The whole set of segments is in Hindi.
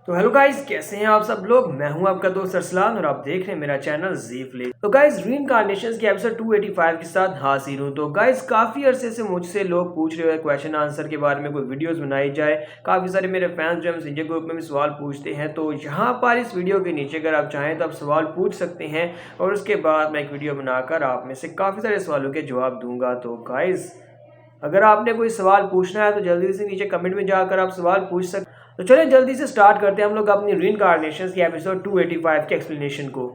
तो हेलो गाइस, कैसे हैं आप सब लोग। मैं हूं आपका दोस्त अरसलान और आप देख रहे हैं मेरा चैनल ज़ीफ्लिक। तो गाइस, रीइंकार्नेशंस के एपिसोड 285 के साथ हाजिर हूं। तो गाइस, काफ़ी अरसे से मुझसे लोग पूछ रहे हैं क्वेश्चन आंसर के बारे में कोई वीडियोस बनाई जाए। काफ़ी सारे मेरे फैंस जो मैसेंजर ग्रुप में भी सवाल पूछते हैं। तो यहाँ पर इस वीडियो के नीचे अगर आप चाहें तो आप सवाल पूछ सकते हैं और उसके बाद मैं एक वीडियो बनाकर आप में से काफ़ी सारे सवालों के जवाब दूंगा। तो गाइस, अगर आपने कोई सवाल पूछना है तो जल्दी से नीचे कमेंट में जाकर आप सवाल पूछ सकते। तो चलिए जल्दी से स्टार्ट करते हैं हम लोग अपनी रीइंकार्नेशंस के एपिसोड 285 के एक्सप्लेनेशन को।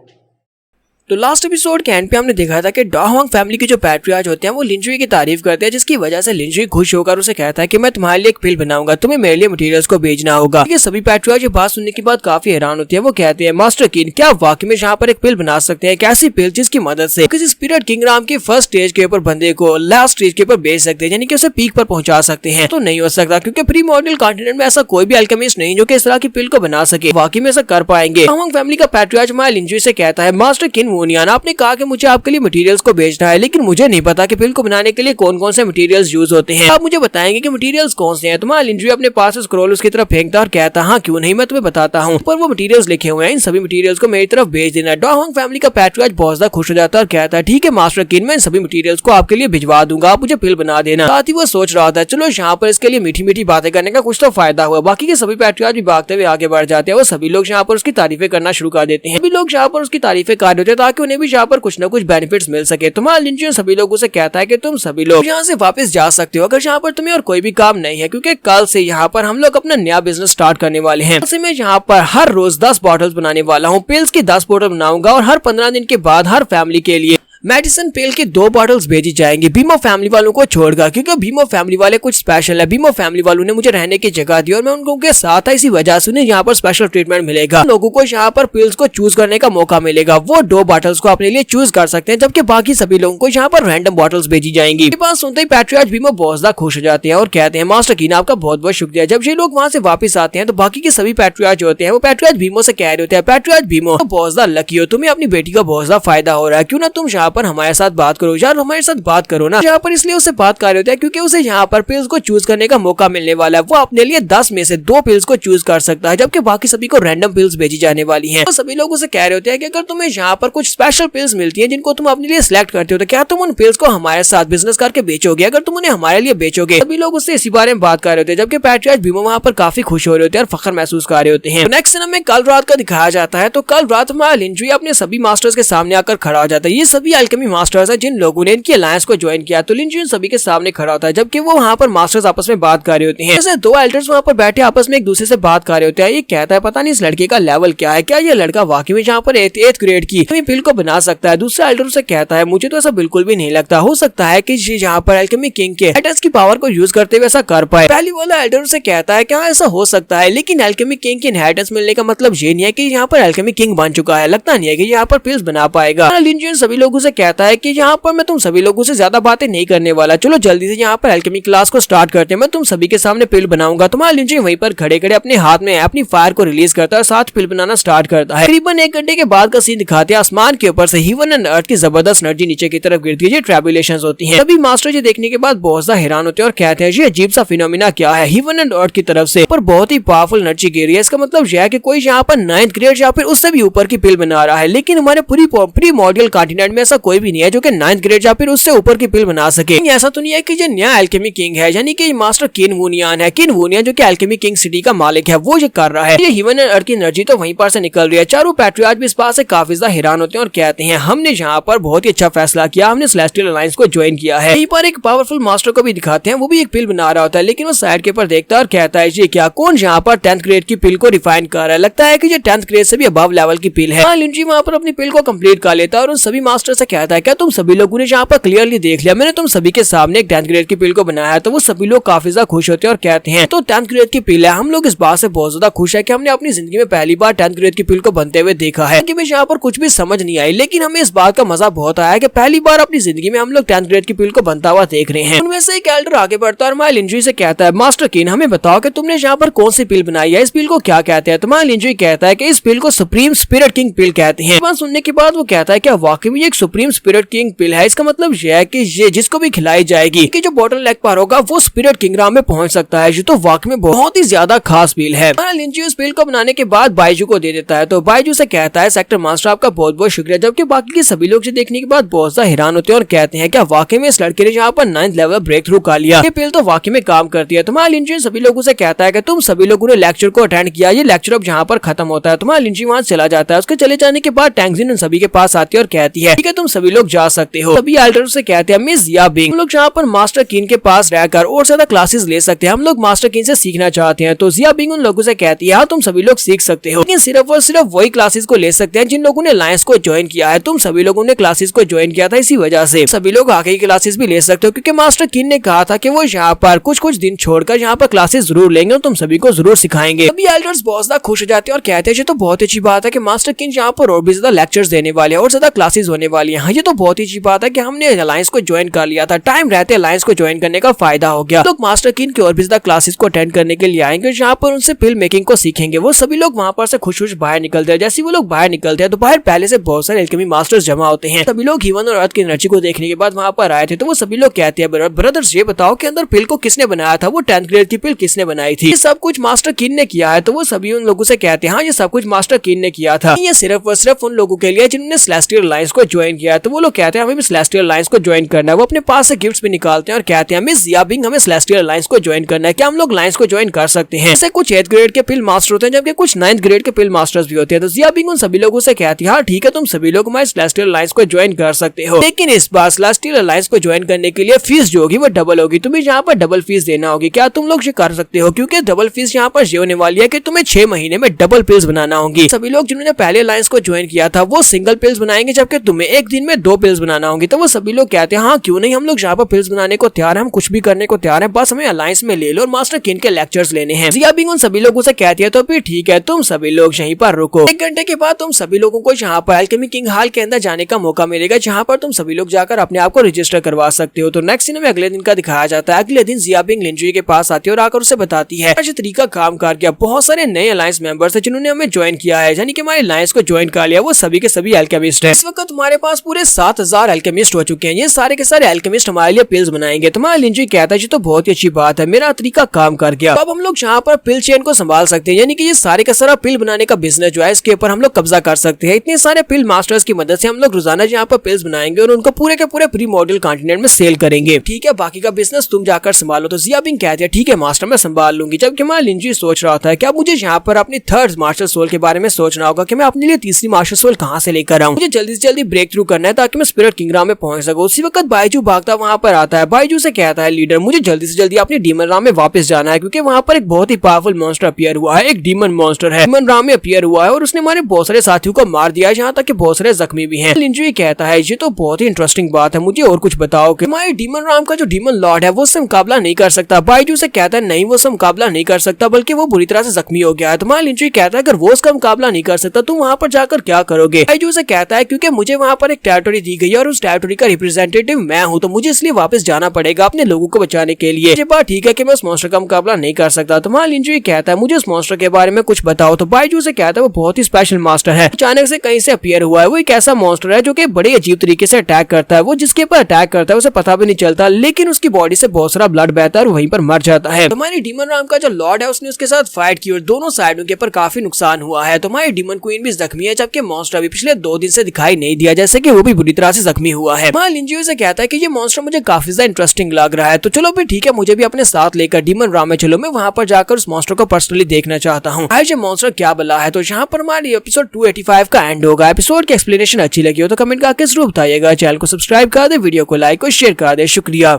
तो लास्ट एपिसोड के एंड पे हमने देखा था कि डाहुआंग फैमिली के जो पैट्रियार्च होते हैं वो लिंजुई की तारीफ करते हैं, जिसकी वजह से लिंजुई खुश होकर उसे कहता है कि मैं तुम्हारे लिए एक पिल बनाऊंगा, तुम्हें मेरे लिए मटेरियल्स को भेजना होगा। ये सभी पैट्रियार्च ये बात सुनने के बाद काफी हैरान होती है। वो कहते हैं, मास्टर किंग, क्या आप वाकई में यहाँ पर एक पिल बना सकते हैं? एक ऐसी पिल जिसकी मदद से किसी स्पिरिट किंग नाम के फर्स्ट स्टेज के ऊपर बंदे को लास्ट स्टेज के ऊपर भेज सकते हैं, यानी कि उसे पीक पर पहुंचा सकते हैं? तो नहीं हो सकता, क्योंकि प्री मॉडर्न कॉन्टिनेंट में ऐसा कोई भी अल्केमिस्ट नहीं जो कि इस तरह की पिल को बना सके। वाकई में ऐसा कर पाएंगे? डाहुआंग फैमिली का पैट्रियार्च माया लिंजुई से कहता है, मास्टर किंग वूनियान, आपने कहा कि मुझे आपके लिए मटेरियल्स को भेजना है, लेकिन मुझे नहीं पता कि पिल को बनाने के लिए कौन कौन से मटेरियल्स यूज होते हैं। आप मुझे बताएंगे कि मटेरियल्स कौन से हैं? तुम्हारा लिंजुई अपने पास स्क्रॉल उसकी तरफ फेंकता और कहता, हाँ क्यों नहीं, मैं तुम्हें बताता हूँ, पर वो मटेरियल्स लिखे हुए हैं, इन सभी मटेरियल्स को मेरी तरफ भेज देना। डाहुआंग फैमिली का पैट्रियार्च बहुत ज्यादा खुश हो जाता है और कहता है, ठीक है मास्टर किंग, मैं इन सभी मटेरियल्स को आपके लिए भिजवा दूंगा, आप मुझे पिल बना देना। साथ ही वो सोच रहा था, चलो यहाँ पर इसके लिए मीठी मीठी बातें करने का कुछ तो फायदा हुआ। बाकी के सभी पैट्रियार्च भी भागते हुए आगे बढ़ जाते हैं। वो सभी लोग यहाँ पर उसकी तारीफें करना शुरू कर देते हैं। सभी लोग यहाँ पर उसकी तारीफें कर देते हैं ताकि उन्हें भी यहाँ पर कुछ न कुछ बेनिफिट्स मिल सके। तुम्हारा लिंजुई सभी लोगों से कहता है कि तुम सभी लोग यहाँ से वापस जा सकते हो अगर यहाँ पर तुम्हें और कोई भी काम नहीं है, क्योंकि कल से यहाँ पर हम लोग अपना नया बिजनेस स्टार्ट करने वाले हैं। मैं यहाँ पर हर रोज 10 बॉटल्स बनाने वाला हूँ, पिल्स की 10 बॉटल बनाऊंगा और हर 15 दिन के बाद हर फैमिली के लिए मेडिसिन पिल की 2 बॉटल्स भेजी जाएंगी, बीमो फैमिली वालों को छोड़कर, क्योंकि बीमो फैमिली वाले कुछ स्पेशल है। बीमो फैमिली वालों ने मुझे रहने की जगह दी और मैं उनको के साथ है, इसी वजह से उन्हें यहाँ पर स्पेशल ट्रीटमेंट मिलेगा। लोगों को यहाँ पर पिल्स को चूज करने का मौका मिलेगा, वो 2 बॉटल्स को अपने लिए चूज कर सकते हैं, जबकि बाकी सभी लोगों को यहाँ पर रैंडम बॉटल्स भेजी जाएंगी। ये बात सुनते ही पैट्रियार्च बीमो बहुत ज्यादा खुश हो जाते हैं और कहते हैं, मास्टर किंग आपका बहुत बहुत शुक्रिया। जब ये लोग वहाँ से वापस आते हैं तो बाकी के सभी पैट्रियार्च होते हैं वो पैट्रियार्च बीमो से कह रहे होते हैं, पैट्रियार्च बीमो बहुत ज्यादा लकी हो, तुम्हें अपनी बेटी का बहुत ज्यादा फायदा हो रहा है, क्यों ना तुम यहाँ पर हमारे साथ बात करो यार, हमारे साथ बात करो ना। यहाँ पर इसलिए उससे बात कर रहे होते हैं क्योंकि उसे यहाँ पर पिल्स को चूज करने का मौका मिलने वाला है। वो अपने लिए 10 में से 2 पिल्स को चूज कर सकता है, जबकि बाकी सभी को रैंडम पिल्स भेजी जाने वाली हैं। तो सभी लोग उसे कह रहे होते हैं कि अगर तुम्हें यहाँ पर कुछ स्पेशल पिल्स मिलती हैं जिनको तुम अपने लिए सिलेक्ट करते हो, तो क्या तुम उन पिल्स को हमारे साथ बिजनेस करके बेचोगे? अगर तुम उन्हें हमारे लिए बेचोगे? सभी लोग उससे इसी बारे में बात कर रहे होते हैं, जबकि पैट्रियार्च बीमो वहाँ पर काफी खुश हो रहे होते हैं और फख्र महसूस कर रहे होते हैं। नेक्स्ट सीन में कल रात का दिखाया जाता है। तो कल रात हमारा लिंजुई अपने सभी मास्टर्स के सामने आकर खड़ा हो जाता है। ये सभी अल्केमी मास्टर्स है जिन लोगों ने इनकी अलायंस को ज्वाइन किया। तो लिंजुई सभी के सामने खड़ा होता है, जबकि वो वहाँ पर मास्टर्स आपस में बात कर रहे होते हैं। जैसे 2 एल्डर्स वहाँ पर बैठे आपस में एक दूसरे से बात कर रहे होते हैं। ये कहता है, पता नहीं इस लड़के का लेवल क्या है, क्या ये लड़का वाकई में यहाँ पर 8th ग्रेड की पिल को बना सकता है? दूसरा एल्डर से कहता है, मुझे तो ऐसा बिल्कुल भी नहीं लगता, हो सकता है कि यहाँ पर अल्केमी किंग के एटम्स की पावर को यूज करते हुए ऐसा कर पाए। पहली वाला एल्डर से कहता है, क्या ऐसा हो सकता है, लेकिन अल्केमी किंग के इनहेरिटेंस मिलने का मतलब ये नहीं है कि यहाँ पर अल्केमी किंग बन चुका है, लगता नहीं है कि यहाँ पर पिल्स बना पाएगा। लिंजुई सभी लोगों से कहता है कि यहाँ पर मैं तुम सभी लोगों से ज्यादा बातें नहीं करने वाला, चलो जल्दी से यहाँ पर अल्केमी क्लास को स्टार्ट करते हैं, मैं तुम सभी के सामने पिल बनाऊंगा। तुम्हारा लिंजुई वहीं पर खड़े खड़े अपने हाथ में अपनी फायर को रिलीज करता है और साथ पिल बनाना स्टार्ट करता है। तकरीबन 1 घंटे के बाद का सीन दिखाते हैं। आसमान के ऊपर से हेवन एंड अर्थ की जबरदस्त एनर्जी नीचे की तरफ गिरती है। ये ट्रैबुलेशंस होती हैं। सभी मास्टर ये देखने के बाद बहुत ज्यादा हैरान होते हैं और कहते हैं, ये अजीब सा फिनोमिना क्या है, हेवन एंड अर्थ की तरफ से पर बहुत ही पावरफुल एनर्जी गिर रही है। इसका मतलब यह है कि कोई यहाँ पर 9th ग्रेड या फिर उससे भी ऊपर की पिल बना रहा है, लेकिन हमारे प्री मॉडर्न कॉन्टिनेंट में ऐसा कोई भी नहीं है जो कि 9th ग्रेड या फिर उससे ऊपर की पिल बना सके। ऐसा तो नहीं है कि ये नया अल्केमी किंग है, यानी कि मास्टर किन वूनियान है। किन वूनियान जो कि अल्केमी किंग सिटी का मालिक है, वो ये कर रहा है। ये हेवन एंड अर्थ की एनर्जी तो वहीं पर से निकल रही है। चारों पैट्रियार्च भी इस बात से काफी ज्यादा हैरान होते हैं और कहते हैं, हमने यहाँ पर बहुत ही अच्छा फैसला किया, हमने सेलेस्टियल अलायंस को ज्वाइन किया है। यहीं पर एक पावरफुल मास्टर को भी दिखाते हैं, वो भी एक पिल बना रहा होता है, लेकिन वो साइड के ऊपर देखता है और कहता है, ये क्या, कौन यहाँ पर 10th ग्रेड की पिल को रिफाइन कर रहा है? लगता है कि ये 10th ग्रेड से भी अबव लेवल की पिल है। लिंजुई वहाँ पर अपनी पिल को कंप्लीट कर लेता है और उन सभी मास्टर से कहता है, क्या तुम सभी लोगों ने यहाँ पर क्लियरली देख लिया, मैंने तुम सभी के सामने एक 10th ग्रेड की पिल को बनाया है? तो वो सभी लोग काफी ज्यादा खुश होते हैं और कहते हैं, तो 10th ग्रेड की पिल है। हम लोग इस बात से बहुत ज्यादा खुश है कि हमने अपनी जिंदगी में पहली बार 10th ग्रेड की पिल को बनते हुए देखा है। कि यहाँ पर कुछ भी समझ नहीं आई, लेकिन हमें इस बात का मजा बहुत आया कि पहली बार अपनी जिंदगी में हम लोग 10th ग्रेड की पिल को बनता हुआ देख रहे हैं। उनमें से एक एल्डर आगे बढ़ता है और हमारे लिंजुई से कहता है, मास्टर किन, हमें बताओ कि तुमने यहाँ पर कौन सी पिल बनाई है, इस पिल को क्या कहते हैं? तुम्हारा लिंजुई कहता है कि इस पिल को सुप्रीम स्पिरिट किंग पिल कहते हैं। बात सुनने के बाद वो कहता है, क्या वाकई में एक सुप्रीम सुप्रीम स्पिरिट किंग पिल है। इसका मतलब यह है कि ये जिसको भी खिलाई जाएगी कि जो बॉटल नेक पर होगा वो स्पिरिट किंगडम में पहुंच सकता है। ये तो वाकई में बहुत ही ज्यादा खास पिल है। लिंजी उस पिल को बनाने के बाद बाइजू को दे देता है, तो बाइजू से कहता है सेक्टर मास्टर आपका बहुत बहुत शुक्रिया, जबकि बाकी के सभी लोग देखने के बाद बहुत ज्यादा हैरान होते हैं और कहते हैं क्या वाकई में इस लड़के ने यहाँ पर 9th लेवल ब्रेक थ्रू कर लिया, ये पिल तो वाकई में काम करती है। तुम्हारा लिंजी सभी लोगों से कहता है कि तुम सभी लोगों ने लेक्चर को अटेंड किया, ये लेक्चर अब यहाँ पर खत्म होता है। तुम्हारा लिंजी वहाँ चला जाता है। उसके चले जाने के बाद टैंगजिन उन सभी के पास आती है और कहती है ठीक है तुम सभी लोग जा सकते हो। सभी एल्डर से कहते हैं मिस जिया बिंग हम लोग यहाँ पर मास्टर किन के पास रहकर और ज्यादा क्लासेस ले सकते हैं, हम लोग मास्टर किन से सीखना चाहते हैं। तो जिया बिंग उन लोगों से कहती है हाँ तुम सभी लोग सीख सकते हो, लेकिन सिर्फ और सिर्फ वही क्लासेस को ले सकते हैं जिन लोगों ने अलायंस को ज्वाइन किया है। तुम सभी लोगों ने क्लासेस को ज्वाइन किया था, इसी वजह से सभी लोग आगे की क्लासेस भी ले सकते हो, क्योंकि मास्टर किन ने कहा था कि वो यहाँ पर कुछ दिन छोड़कर यहाँ पर क्लासेस जरूर लेंगे और तुम सभी को जरूर सिखाएंगे। सभी एल्डर्स बहुत ज्यादा खुश हो जाते हैं और कहते हैं ये तो बहुत अच्छी बात है कि मास्टर किन यहाँ पर और भी ज्यादा लेक्चर्स देने वाले हैं और ज्यादा क्लासेस होने वाली है। ये तो बहुत ही अच्छी बात है कि हमने अलायंस को ज्वाइन कर लिया था, टाइम रहते अलायंस को ज्वाइन करने का फायदा हो गया। लोग मास्टर किन की और भी ज्यादा क्लासेस को अटेंड करने के लिए आएंगे, यहाँ पर उनसे पिल मेकिंग को सीखेंगे। वो सभी लोग वहाँ पर से खुश बाहर निकलते हैं। जैसे वो लोग बाहर निकलते हैं तो बाहर पहले से बहुत सारे एल्केमी मास्टर्स जमा होते हैं। सभी लोग ह्यूमन और अर्थ की एनर्जी को देखने के बाद वहाँ पर आए थे, तो वो सभी लोग कहते हैं ब्रदर्स ये बताओ कि अंदर पिल को किसने बनाया था, वो 10th ग्रेड की पिल किसने बनाई थी, ये सब कुछ मास्टर किन ने किया है। तो वो सभी उन लोगों से कहते हैं हाँ ये सब कुछ मास्टर किन ने किया था, ये सिर्फ और सिर्फ उन लोगों के लिए जिन्होंने सेलेस्टियल अलायंस को ज्वाइन किया। तो वो लोग कहते हैं हमें भी सेलेस्टियल अलायंस को ज्वाइन करना है। वो अपने पास से गिफ्ट्स भी निकालते हैं और कहते हैं मिस जिया बिंग हमें सेलेस्टियल अलायंस को ज्वाइन करना है, क्या हम लोग अलायंस को ज्वाइन कर सकते हैं। जैसे कुछ 8th ग्रेड के पिल मास्टर होते हैं जबकि कुछ 9th ग्रेड के पिल मास्टर्स भी होते हैं। तो जिया बिंग उन सभी लोगों से कहती है हाँ ठीक है तुम सभी लोग हमारे सेलेस्टियल अलायंस को ज्वाइन कर सकते हो, लेकिन इस बार सेलेस्टियल अलायंस को ज्वाइन करने के लिए फीस जो होगी वो डबल होगी, तुम्हें यहाँ पर डबल फीस देना होगी। क्या तुम लोग ये कर सकते हो, क्योंकि डबल फीस यहाँ पर ये होने वाली है कि तुम्हें 6 महीने में डबल पिल्स बनाना होंगी। सभी लोग जिन्होंने पहले अलायंस को ज्वाइन किया था वो सिंगल पिल्स बनाएंगे, जबकि तुम्हें एक दिन में 2 पिल्स बनाना होंगी। तो वो सभी लोग कहते हैं हाँ क्यों नहीं, हम लोग यहाँ पर पिल्स बनाने को तैयार है, हम कुछ भी करने को तैयार है, बस हमें अलायंस में ले लो और मास्टर किन के लेक्चर्स लेने हैं। जिया बिंग उन सभी लोगों से कहती है तो फिर ठीक है तुम सभी लोग यहीं पर रुको। 1 घंटे के बाद तुम सभी लोगों को यहाँ पर एल्केमी किंग हॉल के अंदर जाने का मौका मिलेगा, जहाँ पर तुम सभी लोग जाकर अपने आप को रजिस्टर करवा सकते हो। तो नेक्स्ट सीन में अगले दिन का दिखाया जाता है। अगले दिन जिया बिंग लिंजुई के पास आती है और आकर उसे बताती है ये तरीका काम कर गया, बहुत सारे नए अलायंस मेंबर्स हैं जिन्होंने हमें ज्वाइन किया है, यानी कि हमारे अलायंस को ज्वाइन कर लिया, वो सभी के सभी एल्केमिस्ट हैं। इस वक्त तुम्हारे पास पूरे 7000 एल्केमिस्ट हो चुके हैं, ये सारे के सारे एल्केमिस्ट हमारे लिए पिल्स बनाएंगे। तुम्हारा लिंजुई कहता है ये तो बहुत ही अच्छी बात है, मेरा तरीका काम कर गया, अब हम लोग यहाँ पर पिल चेन को संभाल सकते हैं, यानी कि ये सारे का सारा पिल बनाने का बिजनेस जो है इसके ऊपर हम लोग कब्जा कर सकते हैं। इतने सारे पिल मास्टर्स की मदद से हम लोग रोजाना यहाँ पर पिल्स बनाएंगे और उनको पूरे के पूरे प्री मॉडल कॉन्टिनेंट में सेल करेंगे। ठीक है बाकी का बिजनेस तुम जाकर संभालो। तो जिया बिंग कहती है ठीक है मास्टर मैं संभाल लूंगी। जबकि हमारा लिंजुई सोच रहा था क्या मुझे यहाँ पर अपनी 3rd मास्टर सोल के बारे में सोचना होगा कि मैं अपने लिए 3री मास्टर सोल कहाँ से लेकर आऊँ, मुझे जल्दी से जल्दी ब्रेक थ्रू करना है ताकि मैं स्पिरिट किंगडम में पहुंच सकूं। उसी वक्त बाइजू भागता वहाँ पर आता है। बाइजू से कहता है लीडर मुझे जल्दी से जल्दी अपने डीमन राम में वापस जाना है, क्योंकि वहाँ पर एक बहुत ही पावरफुल मॉन्स्टर अपीयर हुआ है, एक डीमन मॉन्स्टर है, डीमन राम में अपीयर हुआ है और उसने हमारे बहुत सारे साथियों को मार दिया है, यहाँ तक कि बहुत सारे जख्मी भी हैं। लिंजुई कहता है ये तो बहुत ही इंटरेस्टिंग बात है, मुझे और कुछ बताओ कि हमारे डीमन राम का जो डीमन लॉर्ड है वो उससे मुकाबला नहीं कर सकता। बाइजू से कहता है नहीं वो उससे मुकाबला नहीं कर सकता, बल्कि वो बुरी तरह से जख्मी हो गया है। तुम्हारा लिंजुई कहता है अगर वो उसका मुकाबला नहीं कर सकता तुम वहाँ पर जाकर क्या करोगे। बाइजू से कहता है क्योंकि मुझे वहाँ पर एक टेरिटरी दी गई है और उस टेरिटरी का रिप्रेजेंटेटिव मैं हूँ, तो मुझे इसलिए वापस जाना पड़ेगा अपने लोगों को बचाने के लिए। ये बात ठीक है कि मैं उस मॉन्स्टर का मुकाबला नहीं कर सकता। तुम्हारा लिंजुई कहता है मुझे उस मॉन्स्टर के बारे में कुछ बताओ। तो बाइजू से कहता है वो बहुत ही स्पेशल मास्टर है, अचानक से कहीं से अपीयर हुआ है, वो एक ऐसा मॉन्स्टर है जो कि बड़े अजीब तरीके से अटैक करता है, वो जिसके ऊपर अटैक करता है उसे पता भी नहीं चलता, लेकिन उसकी बॉडी से बहुत सारा ब्लड बहता है और वहीं पर मर जाता है। तुम्हारी डीमन राम का जो लॉर्ड है उसने उसके साथ फाइट की और दोनों साइडों के ऊपर काफी नुकसान हुआ है। तुम्हारी डीमन क्वीन भी जख्मी है, जबकि मॉन्स्टर अभी पिछले 2 दिन से दिखाई नहीं दिया, जैसे कि वो भी बुरी तरह से जख्मी हुआ है। लिंजुई से कहता है कि ये मॉन्स्टर मुझे काफी ज्यादा इंटरेस्टिंग लग रहा है, तो चलो भी ठीक है मुझे भी अपने साथ लेकर डीमन राम में चलो, मैं वहाँ पर जाकर उस मॉन्स्टर को पर्सनली देखना चाहता हूँ आज ये मॉन्स्टर क्या बला है। तो यहाँ पर हमारी एपिसोड 285 का एंड होगा। एपिसोड की एक्सप्लेनेशन अच्छी लगी हो तो कमेंट करके जरूर बताइएगा, चैनल को सब्सक्राइब कर दे, वीडियो को लाइक और शेयर कर दे। शुक्रिया।